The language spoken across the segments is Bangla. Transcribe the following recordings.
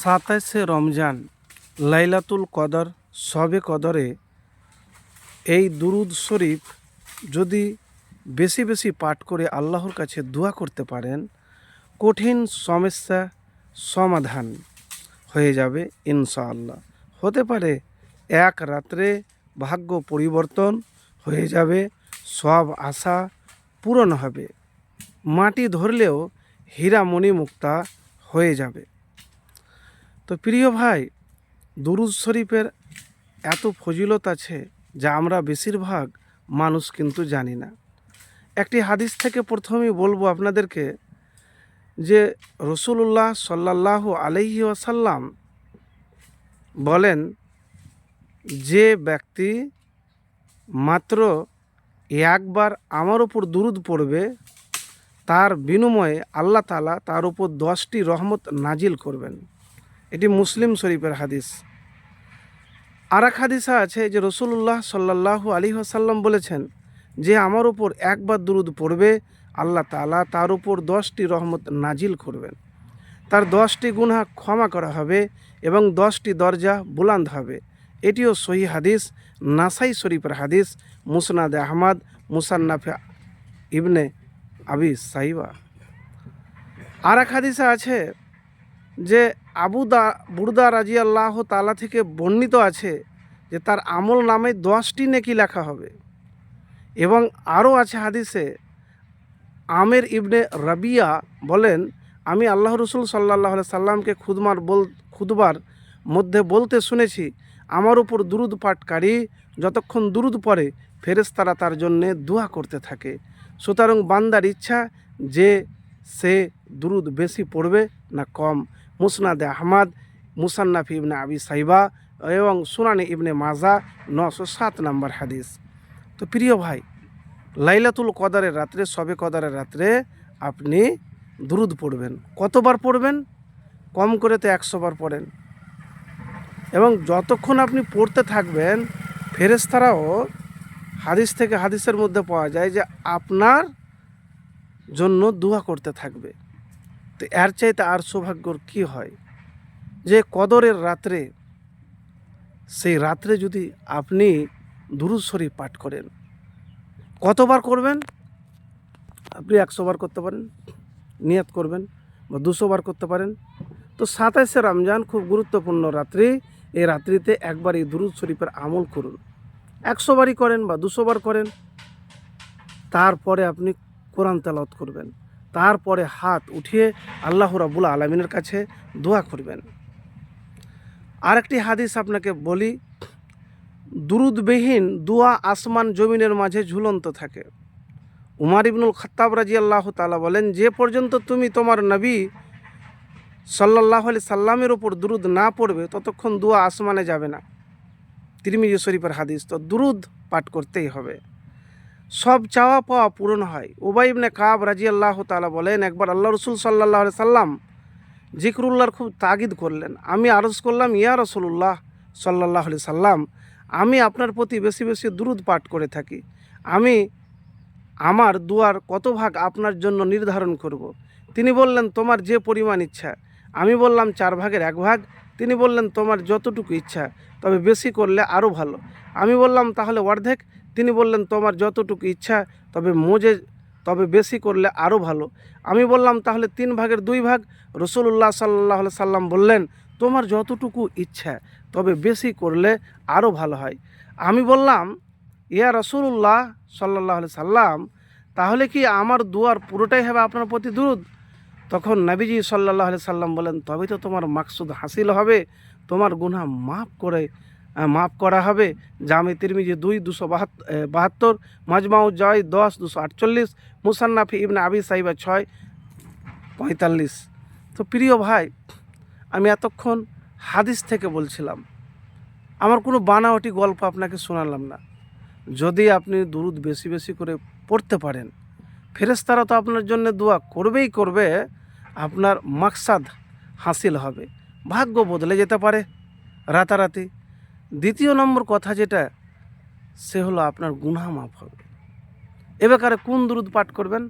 27শে রমজান লাইলাতুল কদর শবে কদরে এই দুরুদ শরীফ যদি বেশি বেশি পাঠ করে আল্লাহর কাছে দোয়া করতে পারেন, কঠিন সমস্যা সমাধান হয়ে যাবে ইনশাআল্লাহ। হতে পারে এক রাত্রে ভাগ্য পরিবর্তন হয়ে যাবে, সব আশা পূরণ হবে, মাটি ধরলেও হীরা মণি মুক্তা হয়ে যাবে। তো প্রিয় ভাই, দুরুদ শরীফের এত ফজিলত আছে যা আমরা বেশিরভাগ মানুষ কিন্তু জানি না। একটি হাদিস থেকে প্রথমেই বলবো আপনাদেরকে যে রসুল্লাহ সাল্লাল্লাহু আলাইহি ওয়াসাল্লাম বলেন, যে ব্যক্তি মাত্র একবার আমার উপর দুরুদ পড়বে তার বিনিময়ে আল্লাহ তাআলা তার উপর 10টি রহমত নাজিল করবেন। এটি মুসলিম শরীফের হাদিস। আর এক হাদিসা আছে যে রসুল্লাহ সাল্লাল্লাহু আলাইহি ওয়াসাল্লাম বলেছেন, যে আমার উপর একবার দুরুদ পড়বে আল্লাহ তাআলা তার উপর 10টি রহমত নাজিল করবেন, তার 10টি গুনাহ ক্ষমা করা হবে এবং 10টি দরজা বুলান্দ হবে। এটিও সহি হাদিস, নাসাই শরীফের হাদিস, মুসনাদে আহমদ, মুসান্নাফে ইবনে আবি সাইবা। আর এক হাদিসে আছে যে বুরদা রাদিয়াল্লাহু তাআলা থেকে বর্ণিত আছে যে তার আমল নামে 10টি নেকি লেখা হবে। এবং আরও আছে হাদিসে, আমের ইবনে রাবিয়া বলেন, আমি আল্লাহ রসুল সাল্লাল্লাহু আলাইহি সাল্লামকে খুতবার মধ্যে বলতে শুনেছি, আমার উপর দুরুদ পাঠকারী যতক্ষণ দুরুদ পড়ে ফেরেশতারা তার জন্যে দোয়া করতে থাকে। সুতরাং বান্দার ইচ্ছা যে সে দুরুদ বেশি পড়বে না কম। মুসনাদে আহমদ, মুসান্নাফ ইবনে আবি সাইবা এবং সুনানে ইবনে মাজা 907 নম্বর হাদিস। তো প্রিয় ভাই, লাইলাতুল কদরের রাত্রে, শবে কদরের রাত্রে আপনি দুরুদ পড়বেন। কতবার পড়বেন? কম করে তো 100 বার পড়েন। এবং যতক্ষণ আপনি পড়তে থাকবেন ফেরেশতারাও হাদিসের মধ্যে পাওয়া যায় যে আপনার জন্য দোয়া করতে থাকবে। তো এর চাইতে আর সৌভাগ্যর কি হয় যে কদরের রাত্রে, সেই রাত্রে যদি আপনি দুরুদ শরীফ পাঠ করেন। কতবার করবেন? আপনি 100 বার করতে পারেন, নিয়ত করবেন, বা 200 বার করতে পারেন। তো 27শে রমজান খুব গুরুত্বপূর্ণ রাত্রি। এই রাত্রিতে একবার এই দুরুদ শরীফের আমল করুন। 100 বারই করেন বা 200 বার করেন। তারপরে আপনি কোরআন তেলাওয়াত করবেন। তারপরে হাত উঠিয়ে আল্লাহ রাব্বুল আলামিনের কাছে দোয়া করবেন। আরেকটি হাদিস আপনাকে বলি, দুরুদবিহীন দোয়া আসমান জমিনের মাঝে ঝুলন্ত থাকে। উমর ইবনুল খাত্তাব রাদিয়াল্লাহু তাআলা বলেন, যে পর্যন্ত তুমি তোমার নবী সাল্লাল্লাহু আলাইহি সাল্লামের উপর দুরুদ না পড়বে ততক্ষণ দোয়া আসমানে যাবে না। তিরমিজি শরীফের হাদিস। তো দুরুদ পাঠ করতেই হবে, সব চাওয়া পাওয়া পূরণ হয়। উবাই ইবনে কাব রাদিয়াল্লাহু তাআলা বলেন, একবার আল্লাহ রসুল সাল্লাল্লাহু আলাইহি সাল্লাম জিকরুল্লাহর খুব তাগিদ করলেন। আমি আরজ করলাম, ইয়া রাসূলুল্লাহ সাল্লাল্লাহু আলাইহি সাল্লাম, আমি আপনার প্রতি বেশি বেশি দুরুদ পাঠ করে থাকি। আমি আমার দুয়ার কত ভাগ আপনার জন্য নির্ধারণ করব। তিনি বললেন, তোমার যে পরিমাণ ইচ্ছা। আমি বললাম 4 ভাগের 1 ভাগ। তিনি বললেন, তোমার যতটুকু ইচ্ছা, তবে বেশি করলে আরও ভালো। আমি বললাম, তাহলে অর্ধেক। তিনি বললেন, তোমার যতটুকু ইচ্ছা, তবে বেশি করলে আরও ভালো। আমি বললাম, তাহলে 3 ভাগের 2 ভাগ। রসুল্লাহ সাল্লাল্লাহু আলাইহি সাল্লাম বললেন, তোমার যতটুকু ইচ্ছা, তবে বেশি করলে আরও ভালো হয়। আমি বললাম, ইয়া রাসূলুল্লাহ সাল্লাল্লাহু আলাইহি সাল্লাম, তাহলে কি আমার দুয়ার পুরোটাই হবে আপনার প্রতি দুরুদ? তখন নবীজি সাল্লাল্লাহু আলাইহি সাল্লাম বলেন, তবে তো তোমার মাকসুদ হাসিল হবে, তোমার গুনাহ মাফ করা হবে। জামে তিরমিজি 2:272, মাজমাউজ জাওয়াইদ 10:248, মুসান্নাফি ইবনে আবি সাইবা 6:45। তো প্রিয় ভাই, আমি এতক্ষণ হাদিস থেকে বলছিলাম, আমার কোনো বানাওয়াটি গল্প আপনাকে শোনালাম না। যদি আপনি দুরুদ বেশি বেশি করে পড়তে পারেন, ফেরেশতারা তো আপনার জন্য দোয়া করবেই করবে, আপনার মাকসাদ হাসিল হবে, ভাগ্য বদলে যেতে পারে রাতারাতি। দ্বিতীয় নম্বর কথা যেটা, সে হলো আপনার গুনাহ মাফ হবে। এ ব্যাপারে কোন দুরুদ পাঠ করবেন?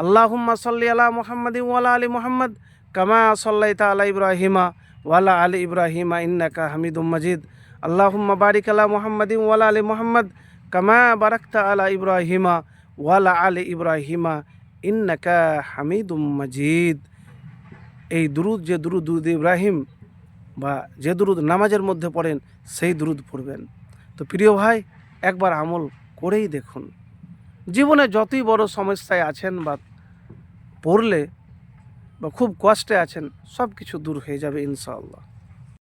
আল্লাহুম্মা সাল্লি আলা মুহাম্মাদিন ওয়া আলা আলি মুহাম্মাদ কামা সাল্লাইতা আলা ইব্রাহিমা ওয়ালা আলি ইব্রাহিম ইন্নাকা হামিদুম মাজিদ। আল্লাহুম্মা বারিক আলা মুহাম্মাদিন ওয়ালা আলি মুহাম্মদ কামা বারাকতা আলা ইব্রাহিমা ওয়ালা আলি ইব্রাহিমা ইন্নাকা হামিদুম মাজিদ। এই দুরুদ, যে দুরুদ ইব্রাহিম বা যে দুরুদ নামাজের মধ্যে পড়েন, সেই দুরুদ পড়বেন। তো প্রিয় ভাই, একবার আমল করেই দেখুন। জীবনে যতই বড় সমস্যায় আছেন বা পড়লে বা খুব কষ্টে আছেন, সব কিছু দূর হয়ে যাবে ইনশাআল্লাহ।